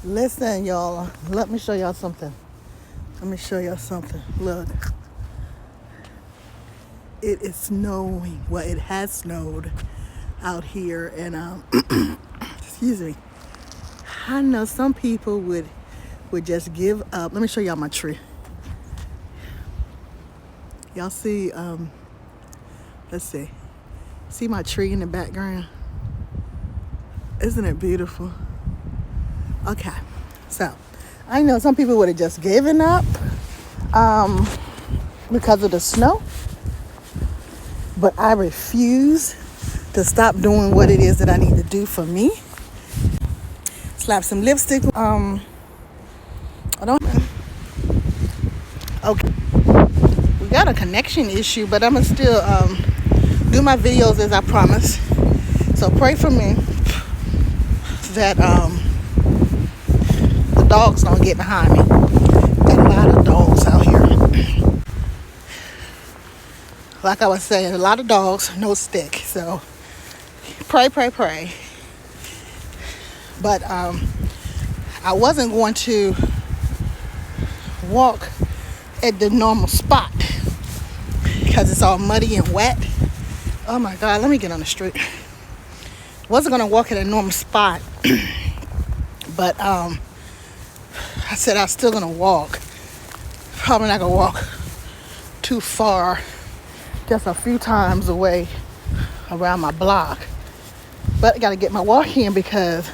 Listen, y'all. Let me show y'all something. Look, it is snowing. Well, it has snowed out here, and excuse me. I know some people would just give up. Let me show y'all my tree. Y'all see? Let's see. See my tree in the background? Isn't it beautiful? Okay, so I know some people would have just given up because of the snow, but I refuse to stop doing what it is that I need to do for me. Slap some lipstick. I don't. Okay, we got a connection issue, but I'ma still do my videos as I promised. So pray for me that the dogs don't get behind me. Got a lot of dogs out here. Like I was saying, a lot of dogs, no stick. So pray. But I wasn't going to walk at the normal spot because it's all muddy and wet. Oh my God, let me get on the street. Wasn't gonna walk at a normal spot, but I said I was still gonna walk. Probably not gonna walk too far, just a few times away around my block. But I gotta get my walk in because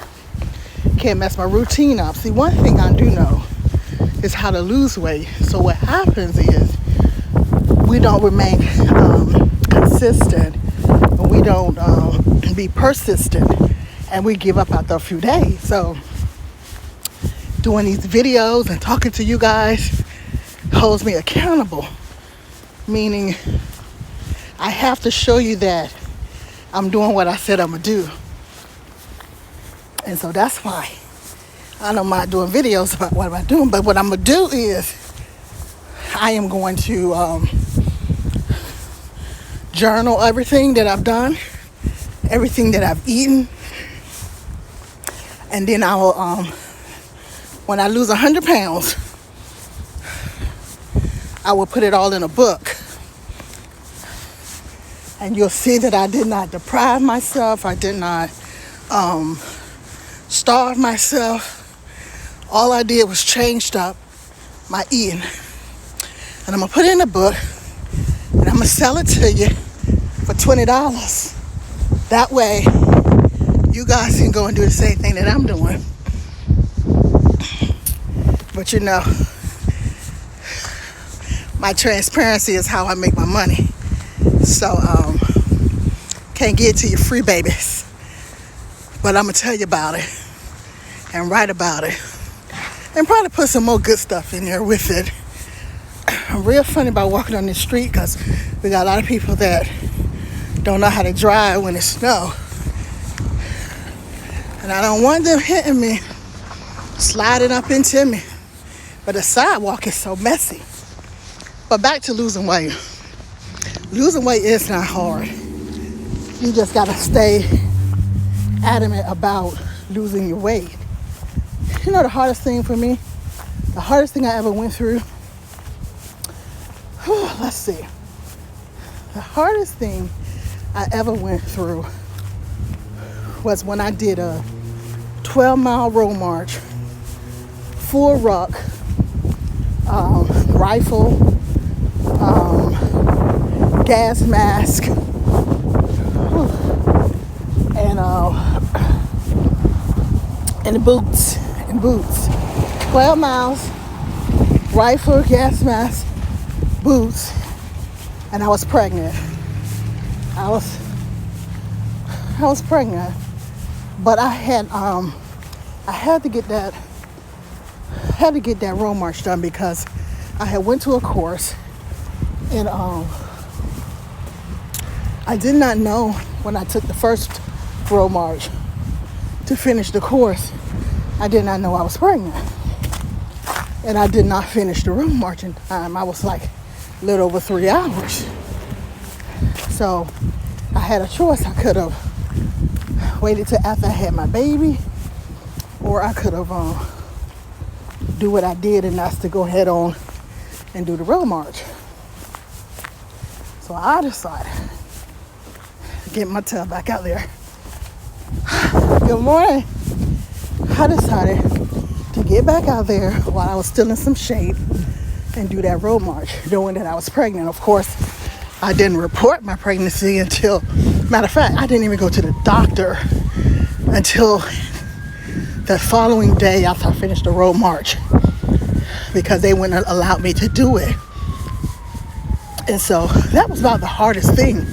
I can't mess my routine up. See, one thing I do know is how to lose weight. So what happens is we don't remain consistent, and we don't be persistent, and we give up after a few days. So doing these videos and talking to you guys holds me accountable, meaning I have to show you that I'm doing what I said I'm gonna do. And so that's why I don't mind doing videos about what I'm doing. But what I'm gonna do is I am going to journal everything that I've done, everything that I've eaten, and then I will when I lose 100 pounds, I will put it all in a book. And you'll see that I did not deprive myself. I did not starve myself. All I did was changed up my eating. And I'm going to put it in a book, and I'm going to sell it to you for $20. That way, you guys can go and do the same thing that I'm doing. But you know, my transparency is how I make my money. So, can't get it to you free, babies. But I'm going to tell you about it and write about it. And probably put some more good stuff in there with it. I'm real funny about walking on the street because we got a lot of people that don't know how to drive when it snows. And I don't want them hitting me, sliding up into me. But the sidewalk is so messy. But back to losing weight. Losing weight is not hard. You just gotta stay adamant about losing your weight. You know the hardest thing for me? The hardest thing I ever went through? Let's see. The hardest thing I ever went through was when I did a 12-mile road march, full ruck, rifle, gas mask, and boots. 12 miles, rifle, gas mask, boots, and I was pregnant. I was pregnant, but I had to get that road march done because I had went to a course, and I did not know when I took the first road march to finish the course. I did not know I was pregnant, and I did not finish the road march in time. I was like a little over 3 hours. So I had a choice. I could have waited till after I had my baby, or I could have do what I did, and that's to go head on and do the road march. So I decided to get my tail back out there. Good morning. I decided to get back out there while I was still in some shape and do that road march, knowing that I was pregnant. Of course, I didn't report my pregnancy until, matter of fact, I didn't even go to the doctor until the following day after I finished the road march, because they wouldn't allow me to do it. And so that was about the hardest thing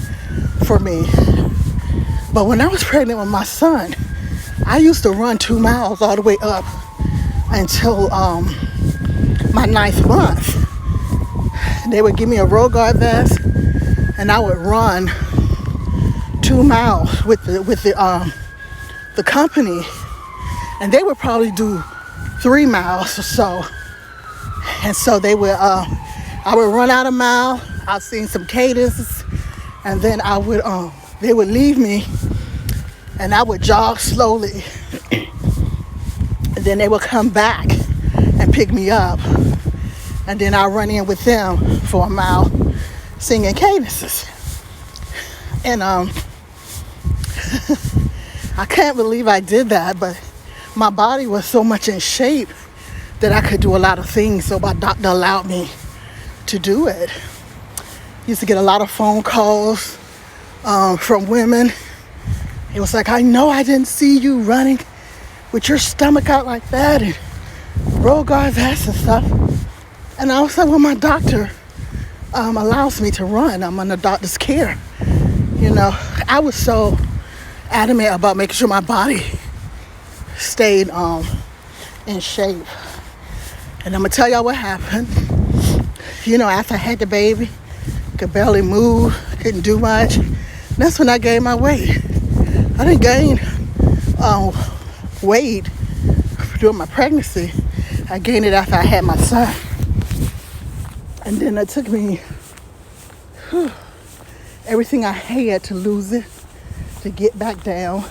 for me. But when I was pregnant with my son, I used to run 2 miles all the way up until my 9th month. They would give me a Road Guard vest, and I would run 2 miles with the company, and they would probably do 3 miles or so. And so they would, I would run out a mile. I'd sing some cadence, and then they would leave me, and I would jog slowly. And then they would come back and pick me up, and then I'd run in with them for a mile, singing cadences. And I can't believe I did that, but my body was so much in shape that I could do a lot of things. So my doctor allowed me to do it. Used to get a lot of phone calls from women. It was like, I know I didn't see you running with your stomach out like that and Road Guard vest and stuff. And I was like, well, my doctor allows me to run. I'm under doctor's care. You know, I was so adamant about making sure my body stayed in shape. And I'm gonna tell y'all what happened. You know, after I had the baby, could barely move, couldn't do much. That's when I gained my weight. I didn't gain weight during my pregnancy. I gained it after I had my son. And then it took me everything I had to lose it, to get back down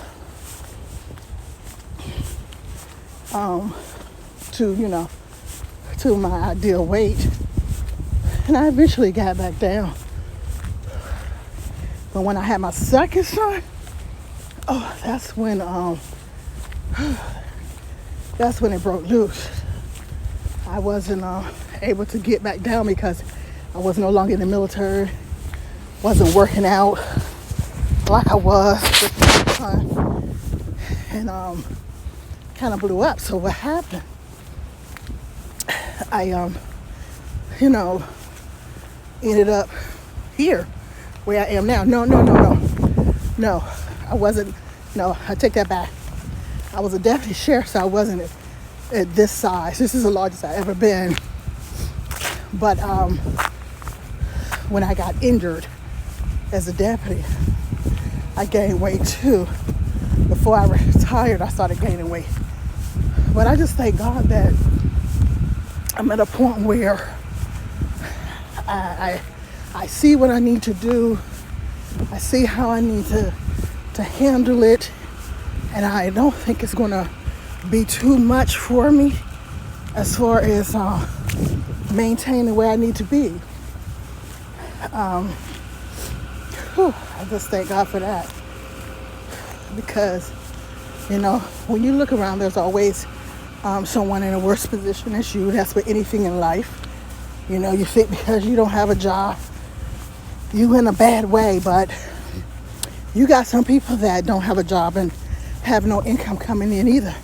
to my ideal weight. And I eventually got back down. But when I had my second son, that's when it broke loose. I wasn't able to get back down because I was no longer in the military, wasn't working out like I was with my son, and kind of blew up. So what happened? I ended up here where I am now. No, I wasn't. No, I take that back. I was a deputy sheriff, so I wasn't at this size. This is the largest I've ever been. But when I got injured as a deputy, I gained weight too. Before I retired, I started gaining weight. But I just thank God that I'm at a point where I see what I need to do. I see how I need to handle it. And I don't think it's going to be too much for me as far as maintaining where I need to be. I just thank God for that. Because, when you look around, there's always someone in a worse position as you. That's with anything in life. You think because you don't have a job, you in a bad way, but you got some people that don't have a job and have no income coming in either.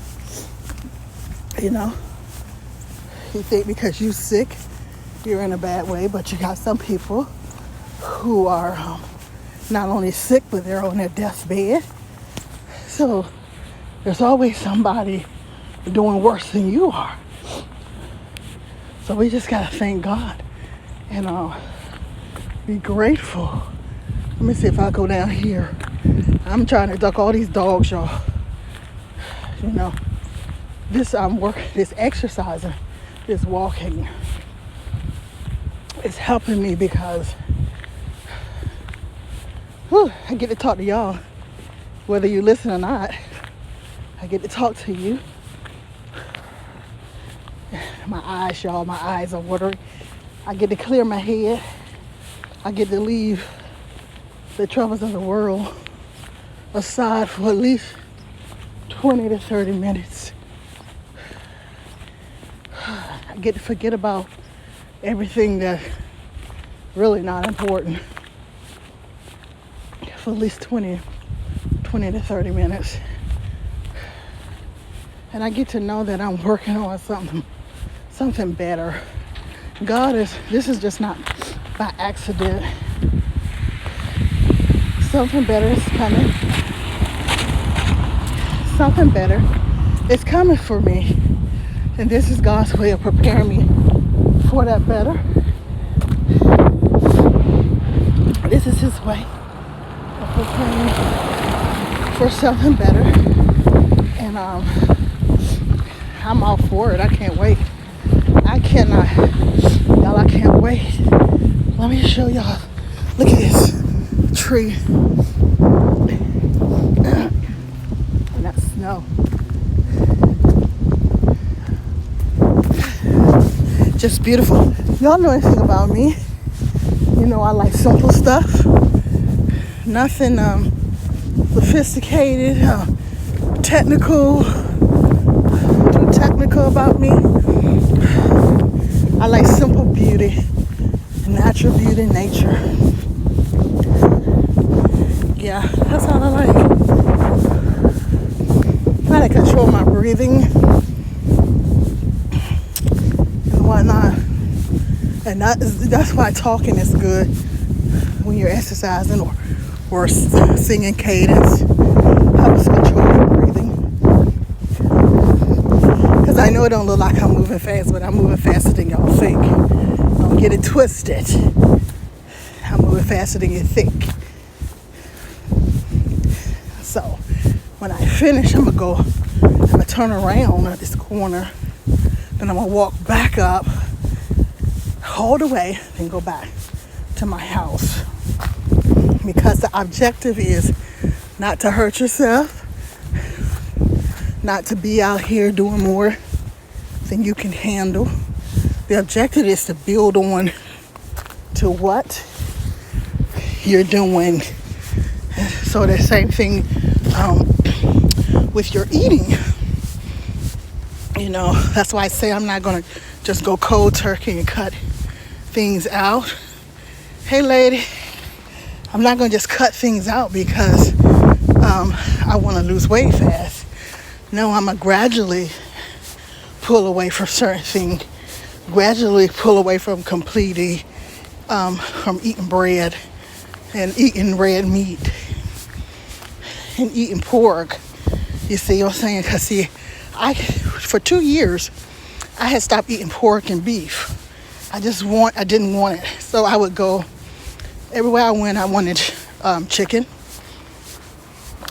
You think because you're sick, you're in a bad way, but you got some people who are not only sick, but they're on their deathbed. So there's always somebody doing worse than you are. So we just gotta thank God and be grateful. Let me see if I go down here. I'm trying to duck all these dogs, y'all. This this exercising, this walking is helping me because I get to talk to y'all, whether you listen or not. I get to talk to you. My eyes, y'all, my eyes are watering. I get to clear my head. I get to leave the troubles of the world aside for at least 20 to 30 minutes. I get to forget about everything that's really not important for at least 20 to 30 minutes. And I get to know that I'm working on something better. This is just not by accident. Something better is coming. Something better is coming for me. And this is God's way of preparing me for that better. This is His way of preparing me for something better. And I'm all for it. I can't wait. I can't wait. Let me show y'all. Look at this tree. And that's snow. Just beautiful. Y'all know anything about me? You know I like simple stuff. Nothing sophisticated, technical. Too technical about me. I like simple beauty, natural beauty, nature. Yeah, that's all I like. Try to control my breathing and whatnot. And that's why talking is good when you're exercising or singing cadence. Helps control your breathing. Because I know it don't look like I'm moving fast, but I'm moving faster than y'all think. Don't get it twisted. I'm moving faster than you think. So when I finish, I'm gonna turn around at this corner, then I'm gonna walk back up all the way and go back to my house, because the objective is not to hurt yourself, not to be out here doing more than you can handle. The objective is to build on to what you're doing. So the same thing with your eating. You know, that's why I say I'm not going to just go cold turkey and cut things out. Hey, lady, I'm not going to just cut things out because I want to lose weight fast. No, I'm going to gradually pull away from certain things, gradually pull away from completely, from eating bread and eating red meat and eating pork. You see what I'm saying? Because see, for 2 years, I had stopped eating pork and beef. I didn't want it. So I would go, everywhere I went, I wanted chicken.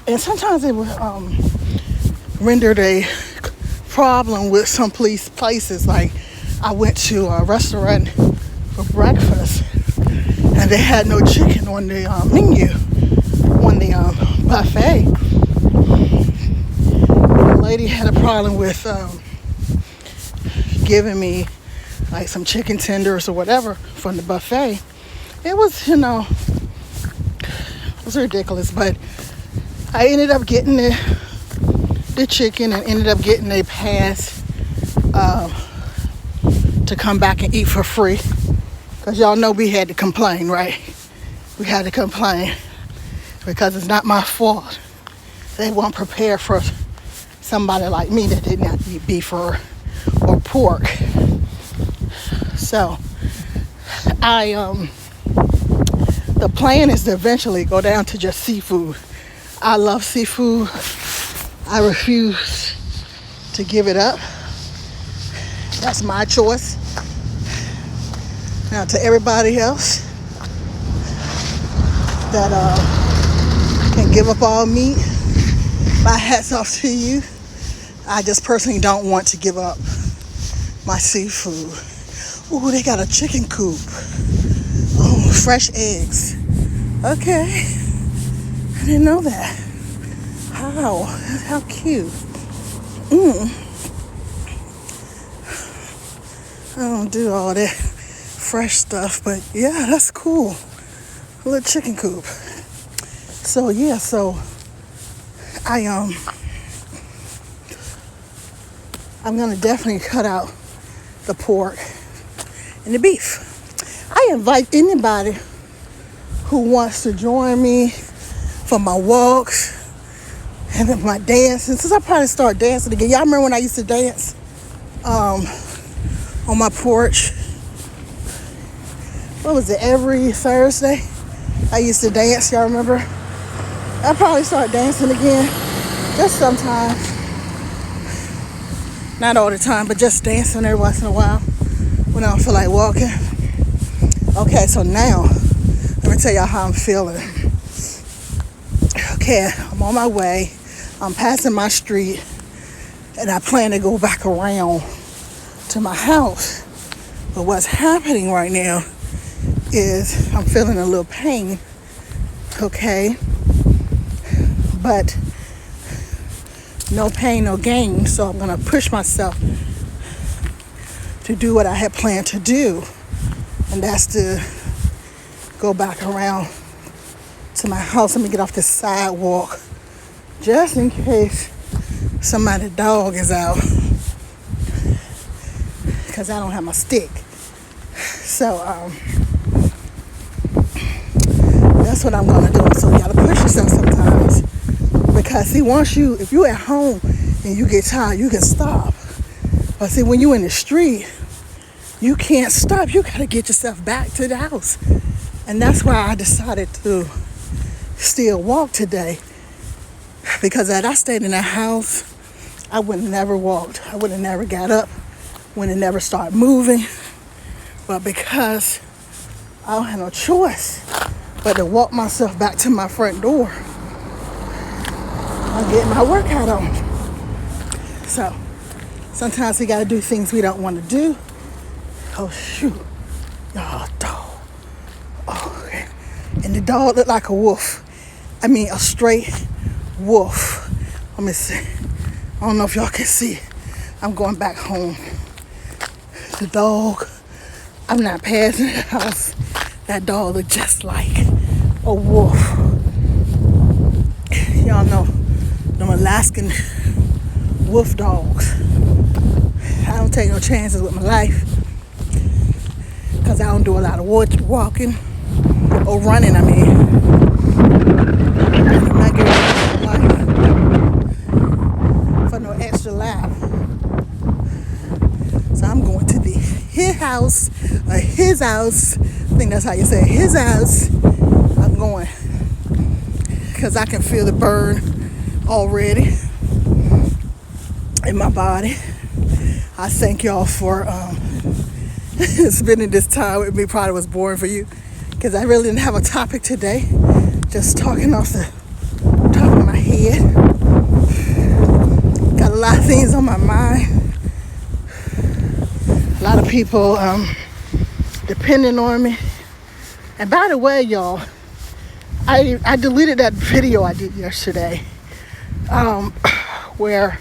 And sometimes it would render a problem with some places. Like I went to a restaurant for breakfast and they had no chicken on the menu, on the buffet. The lady had a problem with giving me like some chicken tenders or whatever from the buffet. It was, it was ridiculous, but I ended up getting the chicken and ended up getting a pass to come back and eat for free. Because y'all know we had to complain, right? We had to complain because it's not my fault. They weren't prepared for somebody like me that did not eat beef or pork. So the plan is to eventually go down to just seafood. I love seafood. I refuse to give it up. That's my choice. Now to everybody else that can give up all meat, my hat's off to you. I just personally don't want to give up my seafood. Ooh, they got a chicken coop. Oh, fresh eggs. Okay. I didn't know that. How cute. I don't do all that fresh stuff, but yeah, that's cool. A little chicken coop. So yeah, so I'm gonna definitely cut out the pork and the beef. I invite anybody who wants to join me for my walks and my dancing. Since I probably start dancing again. Y'all remember when I used to dance on my porch? What was it, every Thursday? I used to dance, y'all remember? I'll probably start dancing again, just sometimes. Not all the time, but just dancing every once in a while when I don't feel like walking. Okay, so now, let me tell y'all how I'm feeling. Okay, I'm on my way. I'm passing my street, and I plan to go back around to my house. But what's happening right now is I'm feeling a little pain, okay? But no pain, no gain. So I'm gonna push myself to do what I had planned to do. And that's to go back around to my house. Let me get off this sidewalk just in case somebody's dog is out, because I don't have my stick. So that's what I'm gonna do. So you gotta push yourself sometimes, because see, if you're at home and you get tired, you can stop. But see, when you're in the street, you can't stop. You gotta get yourself back to the house. And that's why I decided to still walk today, because had I stayed in the house, I would have never walked. I would have never got up, would have never started moving. But because I don't have no choice but to walk myself back to my front door, I'm getting my workout on. So sometimes we gotta do things we don't want to do. Oh shoot. Oh, dog. Oh, okay. And the dog looked like a wolf. I mean, a straight wolf. Let me see. I don't know if y'all can see. I'm going back home. The dog, I'm not passing the house. That dog looked just like a wolf. Y'all know them Alaskan wolf dogs. I don't take no chances with my life, because I don't do a lot of walking or running, I mean. I'm not giving up my life for no extra laugh. So I'm going to his house, or his house. I think that's how you say it, his house. I'm going because I can feel the burn already in my body. I thank y'all for spending this time with me. Probably was boring for you, because I really didn't have a topic today. Just talking off the top of my head. Got a lot of things on my mind. A lot of people depending on me. And by the way, y'all, I deleted that video I did yesterday where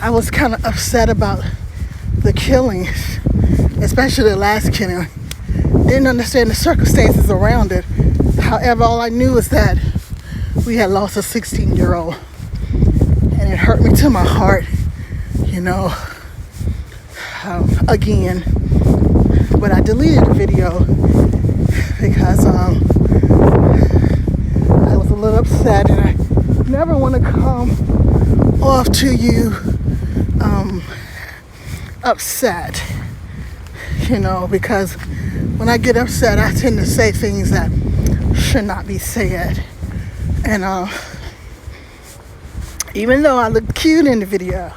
I was kind of upset about the killings, especially the last killing. Didn't understand the circumstances around it. However, all I knew is that we had lost a 16-year-old. And it hurt me to my heart, you know, again. But I deleted the video because I was a little upset, and I never want to come off to you upset, you know, because when I get upset, I tend to say things that should not be said. And even though I looked cute in the video,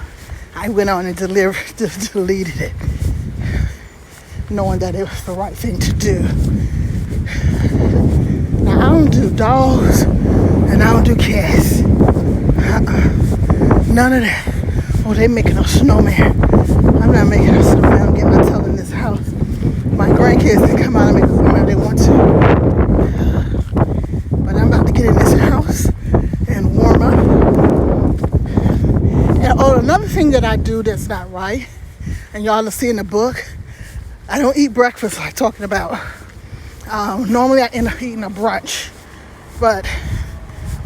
I went on and deleted it, knowing that it was the right thing to do. Now, I don't do dogs, and I don't do cats. None of that. Oh, they making a snowman. I'm not making a snowman. I'm getting my tail in this house. My grandkids can come out and make a snowman if they want to. But I'm about to get in this house and warm up. And another thing that I do that's not right, and y'all will see in the book, I don't eat breakfast like talking about. Normally I end up eating a brunch, but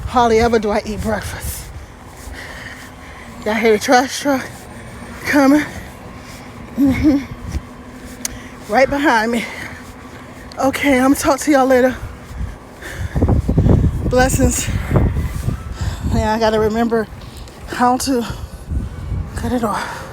hardly ever do I eat breakfast. Y'all hear the trash truck coming? Right behind me. Okay, I'm gonna talk to y'all later. Blessings. Yeah, I gotta remember how to cut it off.